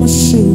Yeah.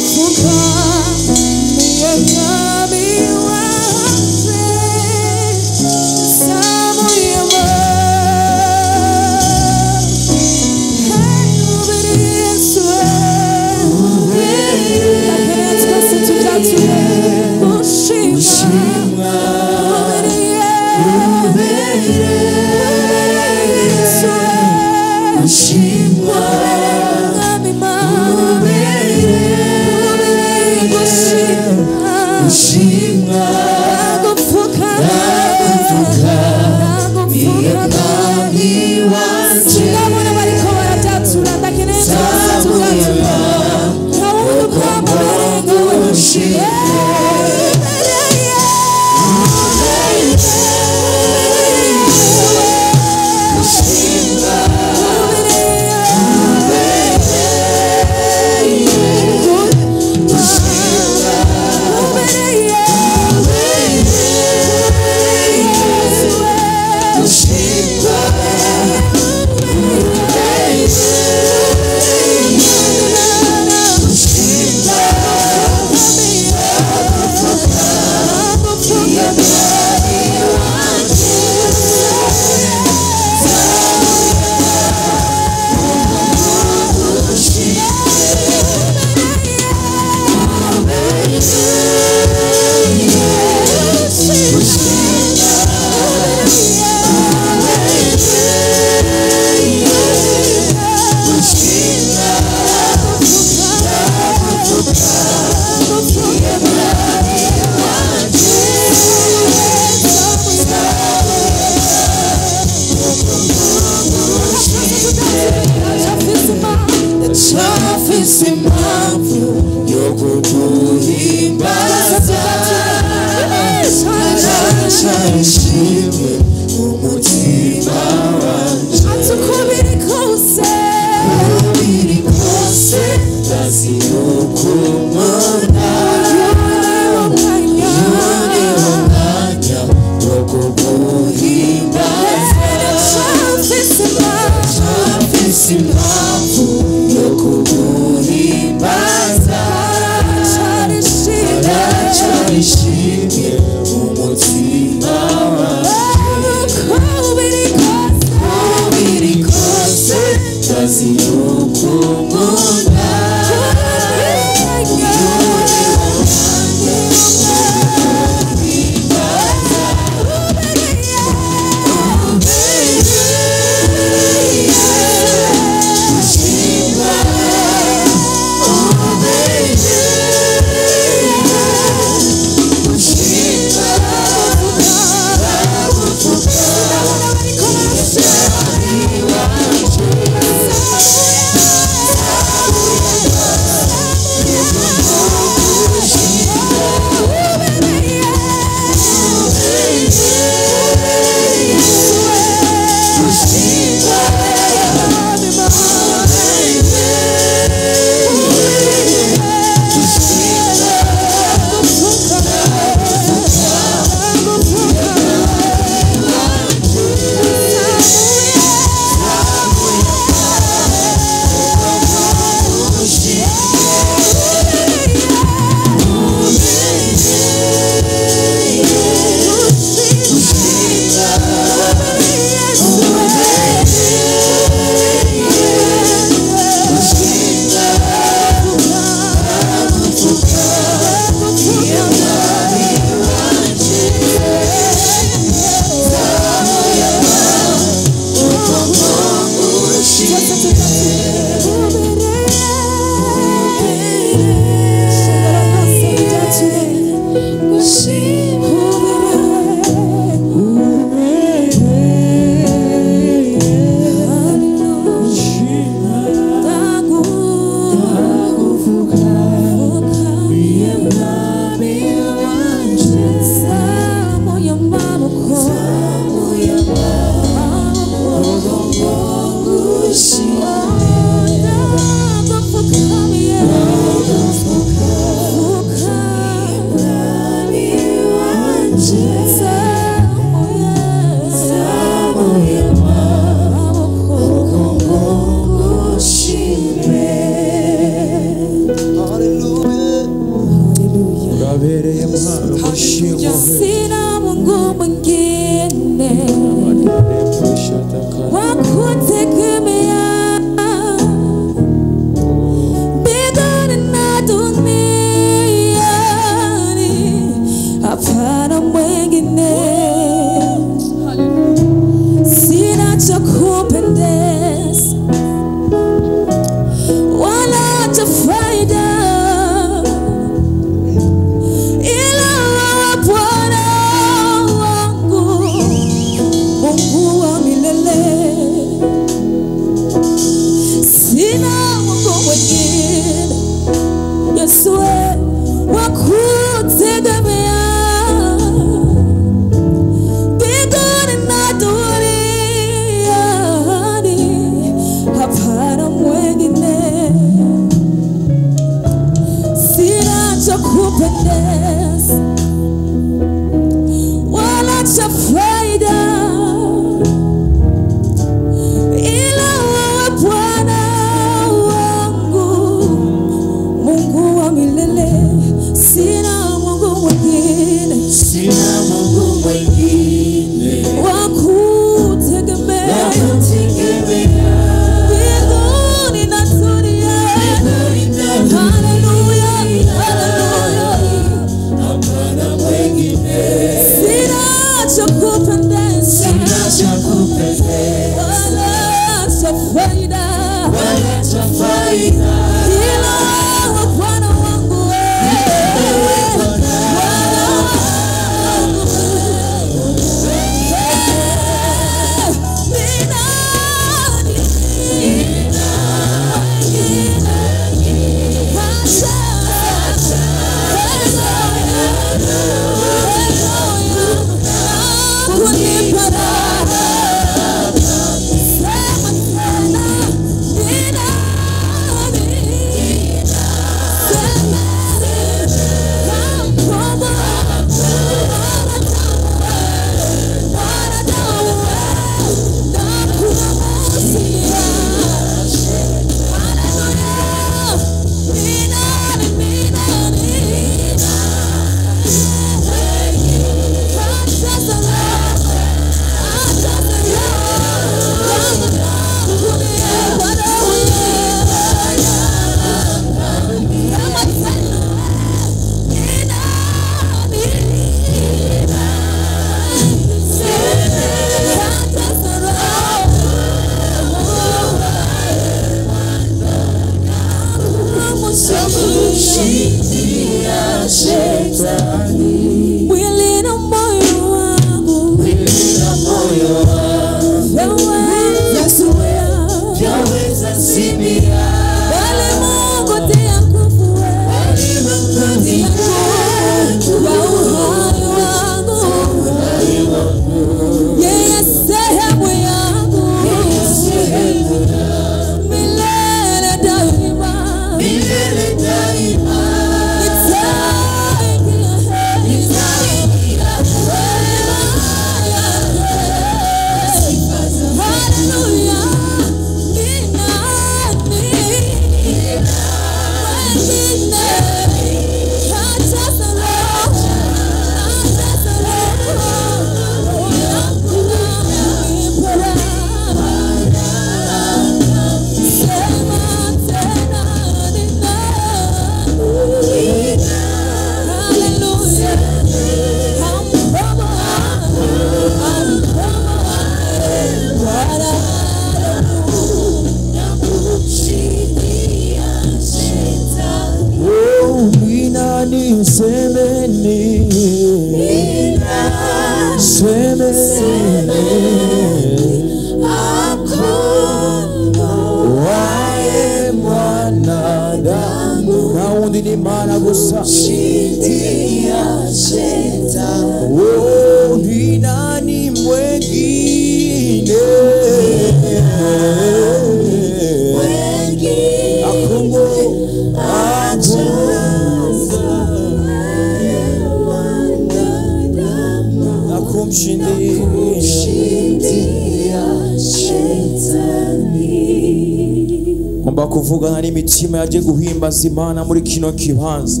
Ngomba kuvugana n'imitima yaje guhimbaza Imana muri kino kibanza.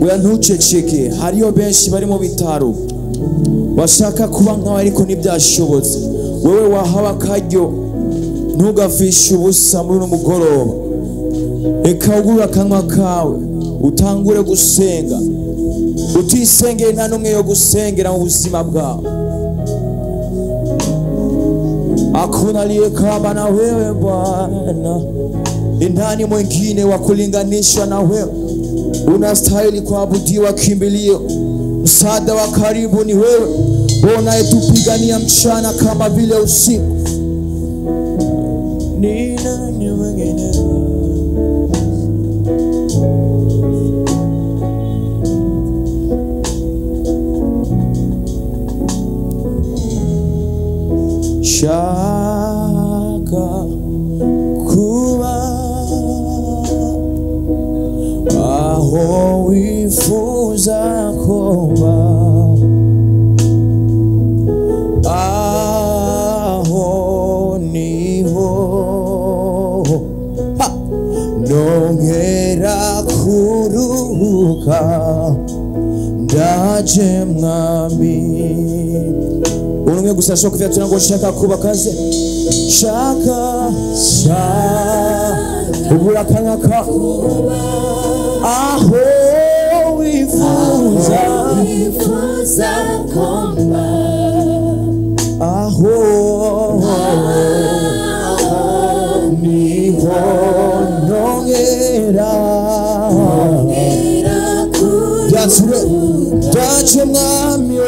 Oya ntuceceke, hariyo benshi bari mu bitaro bashaka kuba nkawe ariko ntibyashobotse. Wewe wahaba akaryo ntugafishe ubusa muri umugoroba. Reka ugure akanwa kawe utangure gusenga. Utisengere nta n'umwe yo gusengera mu buzima bwawe. Hakuna aliye kama na wewe Bwana, nani mwingine wa kulinganisha na wewe? Unastahili kuabudiwa, kimbilio, msaada wa karibu ni wewe, unayetupigania mchana kama vile usiku. Ni nani mwingine? Shaka kuba aho wifuza kuba, aho niho nongera kuruhuka, ndaje mwami. Unumwe gusa shoko vya tunango shaka kuba kaze. Shaka ubura kanaka aho wifuza komba, aho niho nongera yatsure dache mwami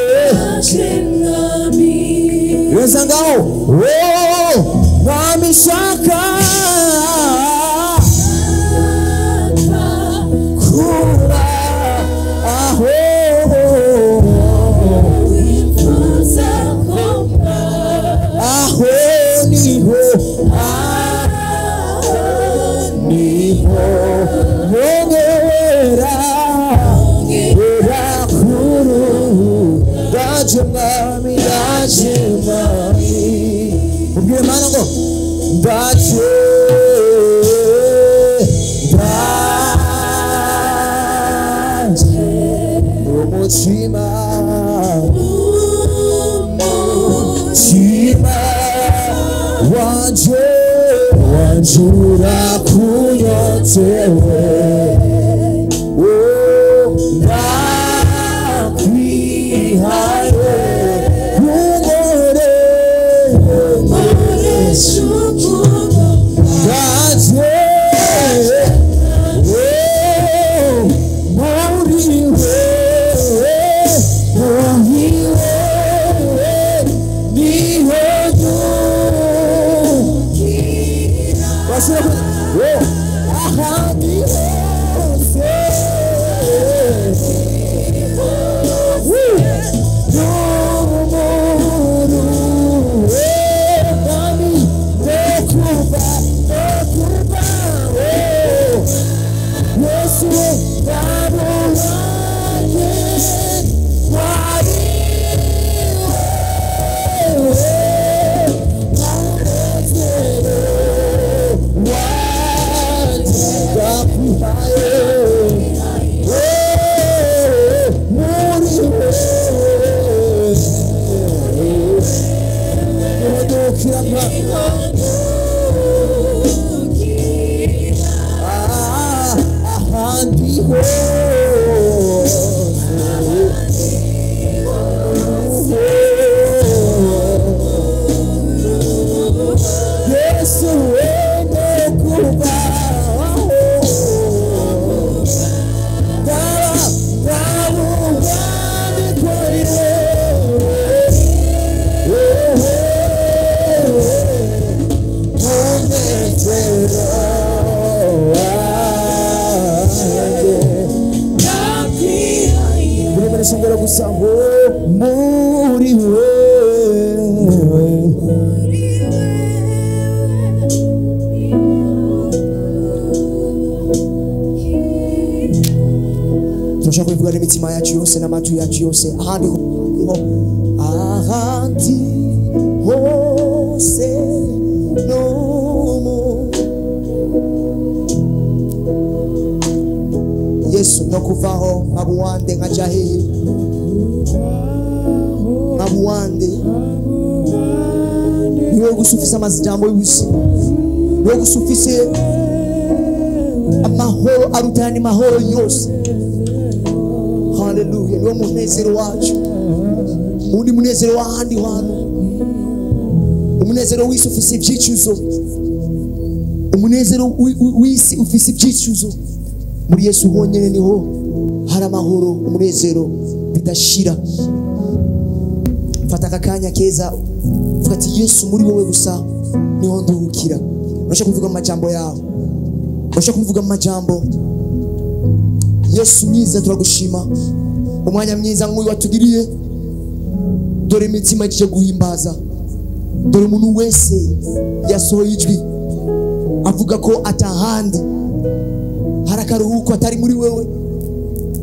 weza ngao mwami shaka kuba aho wifuza komba, aho niho nongera dache mwami ubwire Mana ngo dache umutima wanje wanjura kunyotewe. Turashaka kuvuga n'imitima yacu yose n'amatu yacu yose ahandi ahandi hose no Yesu no kuvaho abuwande nkaja hehe abuwande niwe gusufisa amajambo y'ubuzima niwe gusufise amahoro arutani mahoro yose. Haleluya. Niwe munezero wacu undi munezero wahandi hantu umunezero w'isi ufise ibyicuzo umunezero w'isi ufise ibyicuzo muri Yesu honyene niho hari amahoro umunezero bidashira. Fata akanya keza fati Yesu muri wowe gusa niho nduhukira. Urashaka kuvuga amajambo yawe urashaka kuvuga amajambo Yesu mwiza turagushima umwanya mwiza nk'uyu watugiriye dore imitima ije guhimbaza dore umuntu wese yasohoye ijwi avuga ko atahandi hari akaruhuko atari muri wewe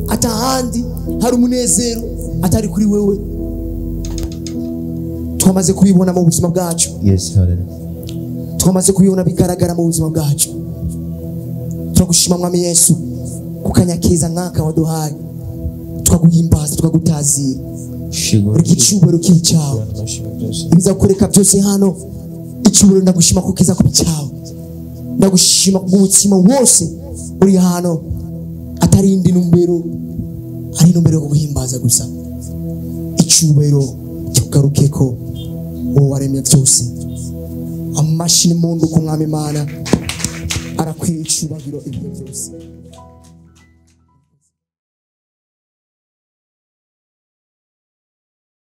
atahandi hari umunezero atari kuri wewe twamaze kubibona mu buzima bwacu. Yes, hallelujah. Twamaze kubibona bigaragara mu buzima bwacu. Turagushima mwami Yesu kukanya keza nkaka waduhaye twaguhimbaza twagutazira ikicubero kicawe ibiza kureka byose hano icubero ndagushima kukiza kubicawe ndagushima kubumutima wose uri hano atari indi numbero ari numbero yo guhimbaza gusa icubero tugarukeko wowe waremye byose amashini mundu ku mwami Imana arakwicubagiro ibyo byose.